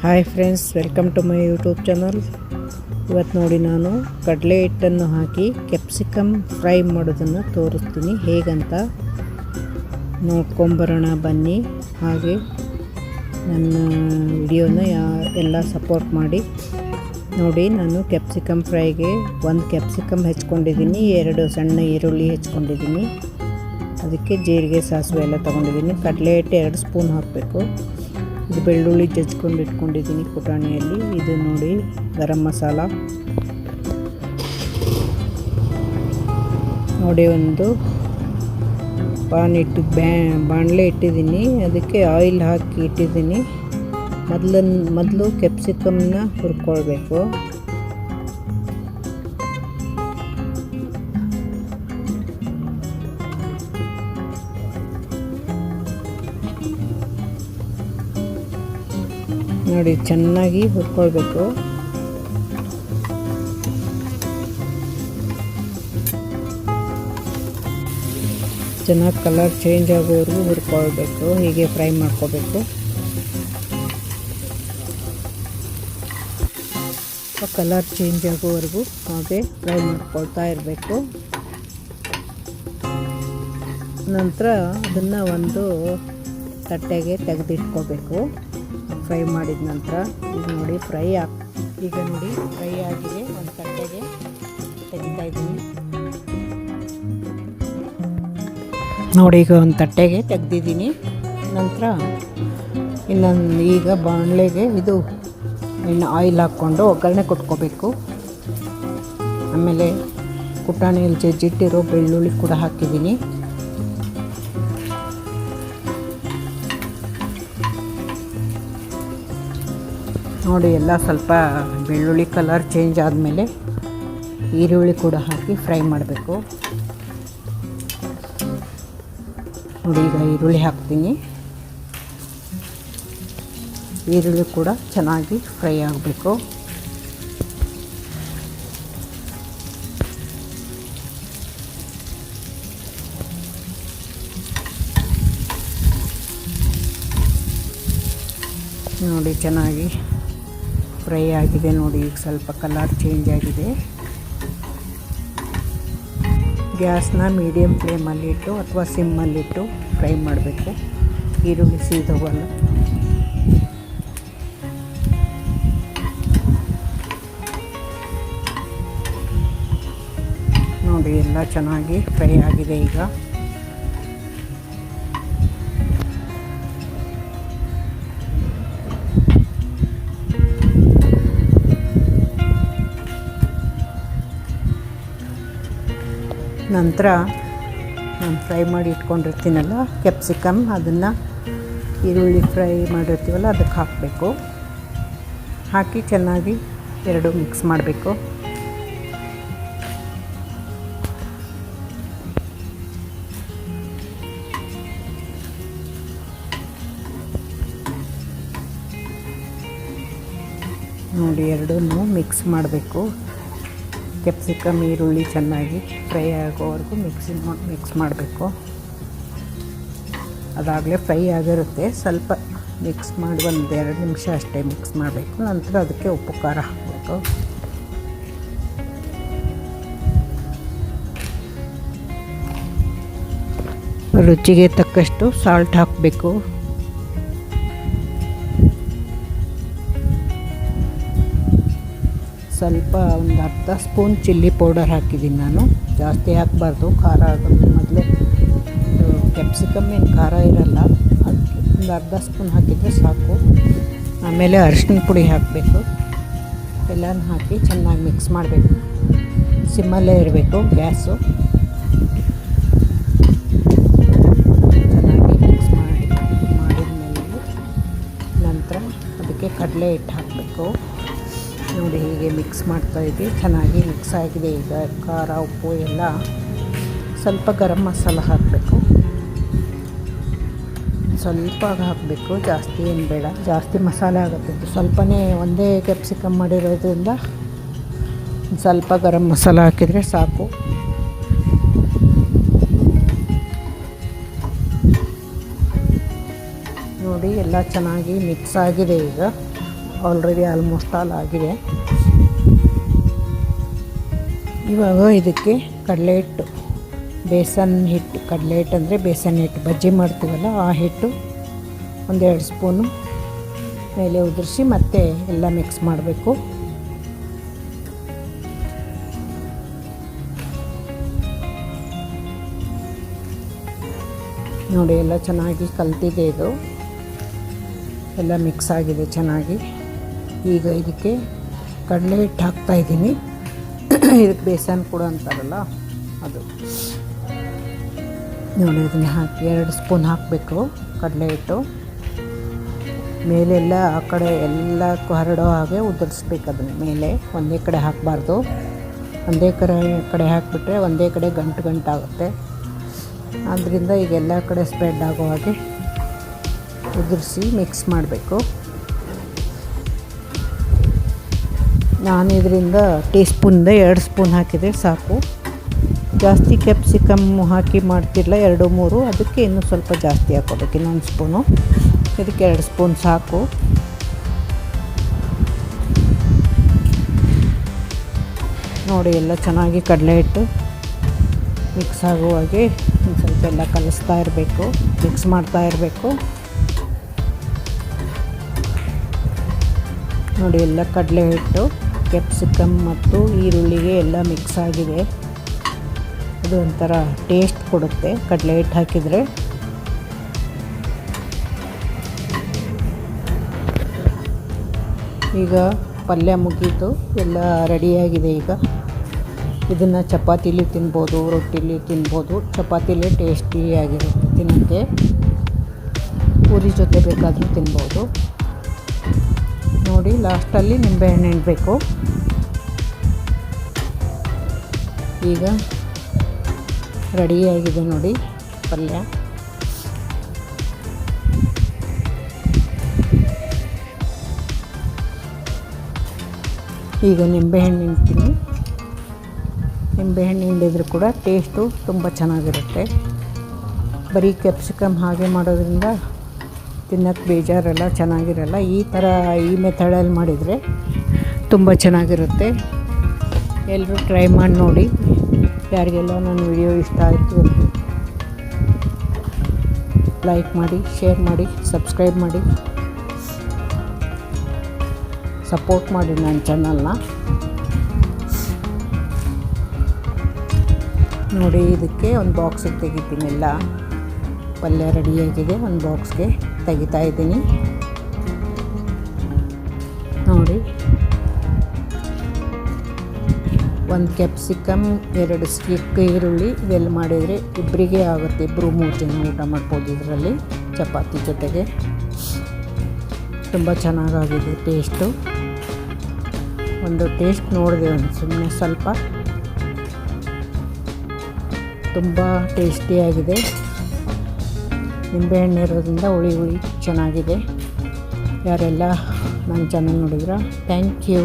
Hi friends, welcome to my YouTube channel. ಇವತ್ತು ನೋಡಿ ನಾನು ಕಡಲೆ ಹಿಟ್ಟನ್ನು ಹಾಕಿ ಕ್ಯಾಪ್ಸಿಕಮ್ ಫ್ರೈ ಮಾಡೋದನ್ನು ತೋರಿಸ್ತೀನಿ. ಹೇಗಂತ ನೋಡ್ಕೊಂಬರೋಣ ಬನ್ನಿ. ಹಾಗೆ ನನ್ನ ವಿಡಿಯೋನ ಎಲ್ಲ ಸಪೋರ್ಟ್ ಮಾಡಿ ನೋಡಿ. ನಾನು ಕ್ಯಾಪ್ಸಿಕಮ್ ಫ್ರೈಗೆ ಒಂದು ಕ್ಯಾಪ್ಸಿಕಮ್ ಹೆಚ್ಕೊಂಡಿದ್ದೀನಿ, 2 ಸಣ್ಣ ಈರುಳ್ಳಿ ಹೆಚ್ಕೊಂಡಿದ್ದೀನಿ, ಅದಕ್ಕೆ ಜೀರಿಗೆ ಸಾಸಿವೆ ಎಲ್ಲ ತೊಗೊಂಡಿದ್ದೀನಿ. ಕಡಲೆ ಹಿಟ್ಟು 2 ಸ್ಪೂನ್ ಹಾಕಬೇಕು. ಇದು ಬೆಳ್ಳುಳ್ಳಿ ಜಜ್ಕೊಂಡು ಇಟ್ಕೊಂಡಿದ್ದೀನಿ ಪುಟಾಣಿಯಲ್ಲಿ. ಇದು ನೋಡಿ ಗರಂ ಮಸಾಲ ನೋಡಿ. ಒಂದು ಬಾಣಲೆ ಇಟ್ಟಿದ್ದೀನಿ, ಅದಕ್ಕೆ ಆಯಿಲ್ ಹಾಕಿ ಇಟ್ಟಿದ್ದೀನಿ. ಮೊದಲು ಕ್ಯಾಪ್ಸಿಕಮ್ನ ಹುರ್ಕೊಳ್ಬೇಕು. ನೋಡಿ ಚೆನ್ನಾಗಿ ಹುರ್ಕೊಳ್ಬೇಕು. ಚೆನ್ನಾಗಿ ಕಲರ್ ಚೇಂಜ್ ಆಗೋವರೆಗೂ ಹುರ್ಕೊಳ್ಬೇಕು. ಹೀಗೆ ಫ್ರೈ ಮಾಡ್ಕೋಬೇಕು. ಕಲರ್ ಚೇಂಜ್ ಆಗೋವರೆಗೂ ಹಾಗೆ ಫ್ರೈ ಮಾಡ್ಕೊಳ್ತಾ ಇರಬೇಕು. ನಂತರ ಅದನ್ನು ಒಂದು ತಟ್ಟೆಗೆ ತೆಗೆದಿಟ್ಕೋಬೇಕು. ಫ್ರೈ ಮಾಡಿದ ನಂತರ ಈಗ ನೋಡಿ ಫ್ರೈ ಆಗಿದೆ. ಒಂದು ತಟ್ಟೆಗೆ ತೆಗಿತಾ ಇದ್ದೀನಿ ನೋಡಿ. ಈಗ ಒಂದು ತಟ್ಟೆಗೆ ತೆಗೆದಿದ್ದೀನಿ. ನಂತರ ಈಗ ಬಾಣಲೆಗೆ ಆಯಿಲ್ ಹಾಕ್ಕೊಂಡು ಒಗ್ಗರಣೆ ಕೊಟ್ಕೋಬೇಕು. ಆಮೇಲೆ ಪುಟಾಣಿಯಲ್ಲಿ ಜಜ್ಜಿಟ್ಟಿರೋ ಬೆಳ್ಳುಳ್ಳಿ ಕೂಡ ಹಾಕಿದ್ದೀನಿ. ನೋಡಿ ಎಲ್ಲ ಸ್ವಲ್ಪ ಬೆಳ್ಳುಳ್ಳಿ ಕಲರ್ ಚೇಂಜ್ ಆದಮೇಲೆ ಈರುಳ್ಳಿ ಕೂಡ ಹಾಕಿ ಫ್ರೈ ಮಾಡಬೇಕು. ನೋಡಿ ಈಗ ಈರುಳ್ಳಿ ಹಾಕ್ತೀನಿ. ಈರುಳ್ಳಿ ಕೂಡ ಚೆನ್ನಾಗಿ ಫ್ರೈ ಆಗಬೇಕು. ನೋಡಿ ಚೆನ್ನಾಗಿ ಫ್ರೈ ಆಗಿದೆ. ನೋಡಿ ಈಗ ಸ್ವಲ್ಪ ಕಲರ್ ಚೇಂಜ್ ಆಗಿದೆ. ಗ್ಯಾಸ್ನ ಮೀಡಿಯಮ್ ಫ್ಲೇಮಲ್ಲಿಟ್ಟು ಅಥವಾ ಸಿಮ್ಮಲ್ಲಿಟ್ಟು ಫ್ರೈ ಮಾಡಬೇಕು. ಈರುಳ್ಳಿ ಸೀದೋಗಲ್ಲ. ನೋಡಿ ಎಲ್ಲ ಚೆನ್ನಾಗಿ ಫ್ರೈ ಆಗಿದೆ. ಈಗ ನಂತರ ನಾನು ಫ್ರೈ ಮಾಡಿ ಇಟ್ಕೊಂಡಿರ್ತೀನಲ್ಲ ಕ್ಯಾಪ್ಸಿಕಮ್, ಅದನ್ನು ಈರುಳ್ಳಿ ಫ್ರೈ ಮಾಡಿರ್ತೀವಲ್ಲ ಅದಕ್ಕೆ ಹಾಕಬೇಕು. ಹಾಕಿ ಚೆನ್ನಾಗಿ ಎರಡು ಮಿಕ್ಸ್ ಮಾಡಬೇಕು. ನೋಡಿ ಎರಡನ್ನೂ ಮಿಕ್ಸ್ ಮಾಡಬೇಕು. ಕ್ಯಾಪ್ಸಿಕಮ್ ಈರುಳ್ಳಿ ಚೆನ್ನಾಗಿ ಫ್ರೈ ಆಗೋವರೆಗೂ ಮಿಕ್ಸ್ ಮಾಡಬೇಕು. ಅದಾಗಲೇ ಫ್ರೈ ಆಗಿರುತ್ತೆ. ಸ್ವಲ್ಪ ಮಿಕ್ಸ್ ಮಾಡಿ 1-2 ನಿಮಿಷ ಅಷ್ಟೇ ಮಿಕ್ಸ್ ಮಾಡಬೇಕು. ನಂತರ ಅದಕ್ಕೆ ಉಪ್ಪು ಖಾರ ಹಾಕಬೇಕು. ರುಚಿಗೆ ತಕ್ಕಷ್ಟು ಸಾಲ್ಟ್ ಹಾಕಬೇಕು. ಸ್ವಲ್ಪ ಒಂದು ಅರ್ಧ ಸ್ಪೂನ್ ಚಿಲ್ಲಿ ಪೌಡರ್ ಹಾಕಿದ್ದೀನಿ ನಾನು. ಜಾಸ್ತಿ ಹಾಕಬಾರ್ದು, ಖಾರ ಆಗುತ್ತೆ. ಮೊದಲೇ ಕ್ಯಾಪ್ಸಿಕಮ್ ಏನು ಖಾರ ಇರಲ್ಲ, ಅದಕ್ಕೆ ಒಂದು ಅರ್ಧ ಸ್ಪೂನ್ ಹಾಕಿದರೆ ಸಾಕು. ಆಮೇಲೆ ಅರಿಶಿನ ಪುಡಿ ಹಾಕಬೇಕು. ಎಲ್ಲನೂ ಹಾಕಿ ಚೆನ್ನಾಗಿ ಮಿಕ್ಸ್ ಮಾಡಬೇಕು. ಸಿಮ್ಮಲ್ಲೇ ಇರಬೇಕು ಗ್ಯಾಸು. ಚೆನ್ನಾಗಿ ಮಿಕ್ಸ್ ಮಾಡಿದ್ಮೇಲೆ ನಂತರ ಅದಕ್ಕೆ ಕಡಲೆ ಹಿಟ್ಟು ಹಾಕಬೇಕು. ನೋಡಿ ಹೀಗೆ ಮಿಕ್ಸ್ ಮಾಡ್ತಾಯಿದ್ವಿ. ಚೆನ್ನಾಗಿ ಮಿಕ್ಸ್ ಆಗಿದೆ. ಈಗ ಖಾರ ಉಪ್ಪು ಎಲ್ಲ. ಸ್ವಲ್ಪ ಗರಂ ಮಸಾಲ ಹಾಕಬೇಕು. ಸ್ವಲ್ಪ ಹಾಕಬೇಕು, ಜಾಸ್ತಿ ಏನು ಬೇಡ. ಜಾಸ್ತಿ ಮಸಾಲೆ ಆಗುತ್ತೆ. ಸ್ವಲ್ಪನೇ ಒಂದೇ ಕ್ಯಾಪ್ಸಿಕಮ್ ಮಾಡಿರೋದ್ರಿಂದ ಸ್ವಲ್ಪ ಗರಂ ಮಸಾಲ ಹಾಕಿದರೆ ಸಾಕು. ನೋಡಿ ಎಲ್ಲ ಚೆನ್ನಾಗಿ ಮಿಕ್ಸ್ ಆಗಿದೆ. ಈಗ ಆಲ್ರೆಡಿ ಆಲ್ಮೋಸ್ಟ್ ಆಲ್ ಆಗಿದೆ. ಇವಾಗ ಇದಕ್ಕೆ ಕಡಲೆ ಹಿಟ್ಟು, ಬೇಸನ್ ಹಿಟ್ಟು, ಕಡಲೆ ಹಿಟ್ಟು ಅಂದರೆ ಬೇಸನ್ ಹಿಟ್ಟು, ಬಜ್ಜಿ ಮಾಡ್ತೀವಲ್ಲ ಆ ಹಿಟ್ಟು 1-2 ಸ್ಪೂನು ಮೇಲೆ ಉದುರಿಸಿ ಮತ್ತೆ ಎಲ್ಲ ಮಿಕ್ಸ್ ಮಾಡಬೇಕು. ನೋಡಿ ಎಲ್ಲ ಚೆನ್ನಾಗಿ ಕಲ್ತಿದೆ, ಇದು ಎಲ್ಲ ಮಿಕ್ಸ್ ಆಗಿದೆ ಚೆನ್ನಾಗಿ. ಈಗ ಇದಕ್ಕೆ ಕಡಲೆ ಹಿಟ್ಟು ಹಾಕ್ತಾಯಿದ್ದೀನಿ. ಇದಕ್ಕೆ ಬೇಸನ್ ಕೂಡ ಅಂತಾರಲ್ಲ ಅದು. ನೋಡಿ ಇದನ್ನು ಹಾಕಿ 2 ಸ್ಪೂನ್ ಹಾಕಬೇಕು ಕಡಲೆ ಹಿಟ್ಟು. ಮೇಲೆಲ್ಲ ಆ ಕಡೆ ಎಲ್ಲಕ್ಕೂ ಹರಡೋ ಹಾಗೆ ಉದುರಿಸ್ಬೇಕು ಅದನ್ನು. ಮೇಲೆ ಒಂದೇ ಕಡೆ ಹಾಕಬಾರ್ದು, ಒಂದೇ ಕಡೆ ಹಾಕಿಬಿಟ್ರೆ ಒಂದೇ ಕಡೆ ಗಂಟಾಗುತ್ತೆ. ಆದ್ದರಿಂದ ಈಗ ಎಲ್ಲ ಕಡೆ ಸ್ಪ್ರೆಡ್ ಆಗೋ ಹಾಗೆ ಉದುರಿಸಿ ಮಿಕ್ಸ್ ಮಾಡಬೇಕು. ನಾನು ಇದರಿಂದ ಟೀಸ್ಪೂನಿಂದ 2 ಸ್ಪೂನ್ ಹಾಕಿದರೆ ಸಾಕು. ಜಾಸ್ತಿ ಕ್ಯಾಪ್ಸಿಕಮ್ ಹಾಕಿ ಮಾಡ್ತಿರಲ್ಲ 2-3, ಅದಕ್ಕೆ ಇನ್ನೂ ಸ್ವಲ್ಪ ಜಾಸ್ತಿ ಹಾಕೋಬೇಕು, ಇನ್ನೊಂದು ಸ್ಪೂನು. ಇದಕ್ಕೆ 2 ಸ್ಪೂನ್ ಸಾಕು. ನೋಡಿ ಎಲ್ಲ ಚೆನ್ನಾಗಿ ಕಡಲೆ ಹಿಟ್ಟು ಮಿಕ್ಸ್ ಆಗುವಾಗೆ ಒಂದು ಸ್ವಲ್ಪ ಎಲ್ಲ ಕಲಿಸ್ತಾ ಇರಬೇಕು, ಮಿಕ್ಸ್ ಮಾಡ್ತಾ ಇರಬೇಕು. ನೋಡಿ ಎಲ್ಲ ಕಡಲೆ ಹಿಟ್ಟು ಕ್ಯಾಪ್ಸಿಕಮ್ ಮತ್ತು ಈರುಳ್ಳಿಗೆ ಎಲ್ಲ ಮಿಕ್ಸ್ ಆಗಿದೆ. ಅದು ಒಂಥರ ಟೇಸ್ಟ್ ಕೊಡುತ್ತೆ ಕಡಲೆ ಹಿಟ್ಟು ಹಾಕಿದರೆ. ಈಗ ಪಲ್ಯ ಮುಗೀತು, ಎಲ್ಲ ರೆಡಿಯಾಗಿದೆ. ಈಗ ಇದನ್ನು ಚಪಾತೀಲಿ ತಿನ್ಬೋದು, ರೊಟ್ಟಿಲಿ ತಿನ್ಬೋದು. ಚಪಾತೀಲಿ ಟೇಸ್ಟಿಯಾಗಿರುತ್ತೆ ತಿನ್ನೋಕ್ಕೆ, ಪೂರಿ ಜೊತೆ ಬೇಕಾದರೂ ತಿನ್ಬೋದು. ನೋಡಿ ಲಾಸ್ಟಲ್ಲಿ ನಿಂಬೆಹಣ್ಣು ಹಿಂಡಬೇಕು. ಈಗ ರೆಡಿಯಾಗಿದೆ ನೋಡಿ ಪಲ್ಯ. ಈಗ ನಿಂಬೆಹಣ್ಣು ಹಿಂಡ್ತೀನಿ. ನಿಂಬೆಹಣ್ಣು ಹಿಂಡಿದ್ರು ಕೂಡ ಟೇಸ್ಟು ತುಂಬ ಚೆನ್ನಾಗಿರುತ್ತೆ. ಬರೀ ಕ್ಯಾಪ್ಸಿಕಮ್ ಹಾಗೆ ಮಾಡೋದ್ರಿಂದ ತಿನ್ನೋಕ್ಕೆ ಬೇಜಾರೆಲ್ಲ ಚೆನ್ನಾಗಿರಲ್ಲ. ಈ ಥರ ಈ ಮೆಥಡಲ್ಲಿ ಮಾಡಿದರೆ ತುಂಬ ಚೆನ್ನಾಗಿರುತ್ತೆ. ಎಲ್ಲರೂ ಟ್ರೈ ಮಾಡಿ ನೋಡಿ. ಯಾರಿಗೆಲ್ಲ ನನ್ನ ವಿಡಿಯೋ ಇಷ್ಟ ಆಯಿತು ಲೈಕ್ ಮಾಡಿ, ಶೇರ್ ಮಾಡಿ, ಸಬ್ಸ್ಕ್ರೈಬ್ ಮಾಡಿ, ಸಪೋರ್ಟ್ ಮಾಡಿ ನನ್ನ ಚಾನಲ್ನ. ನೋಡಿ ಇದಕ್ಕೆ ಒಂದು ಬಾಕ್ಸಿಗೆ ತೆಗಿತೀನಿ. ಎಲ್ಲ ಪಲ್ಯ ರೆಡಿಯಾಗಿದೆ, ಒಂದು ಬಾಕ್ಸ್ಗೆ ತೆಗಿತಾ ಇದ್ದೀನಿ. ನೋಡಿ 1 ಕ್ಯಾಪ್ಸಿಕಮ್, 2 ಸ್ಟಿಕ್ ಈರುಳ್ಳಿ, ಇದೆಲ್ಲ ಮಾಡಿದರೆ ಇಬ್ಬರಿಗೆ ಆಗುತ್ತೆ. 2-3 ಜನ ಊಟ ಮಾಡ್ಬೋದು ಇದರಲ್ಲಿ ಚಪಾತಿ ಜೊತೆಗೆ. ತುಂಬ ಚೆನ್ನಾಗಾಗಿದೆ ಟೇಸ್ಟು. ಒಂದು ಟೇಸ್ಟ್ ನೋಡಿದೆ ಒಂದು ಸುಮ್ಮನೆ ಸ್ವಲ್ಪ. ತುಂಬ ಟೇಸ್ಟಿಯಾಗಿದೆ. ನಿಂಬೆಹಣ್ಣು ಇರೋದ್ರಿಂದ ಹುಳಿ ಚೆನ್ನಾಗಿದೆ. ಯಾರೆಲ್ಲ ನನ್ನ ಚಾನಲ್ ನೋಡಿದ್ರ ಥ್ಯಾಂಕ್ ಯು.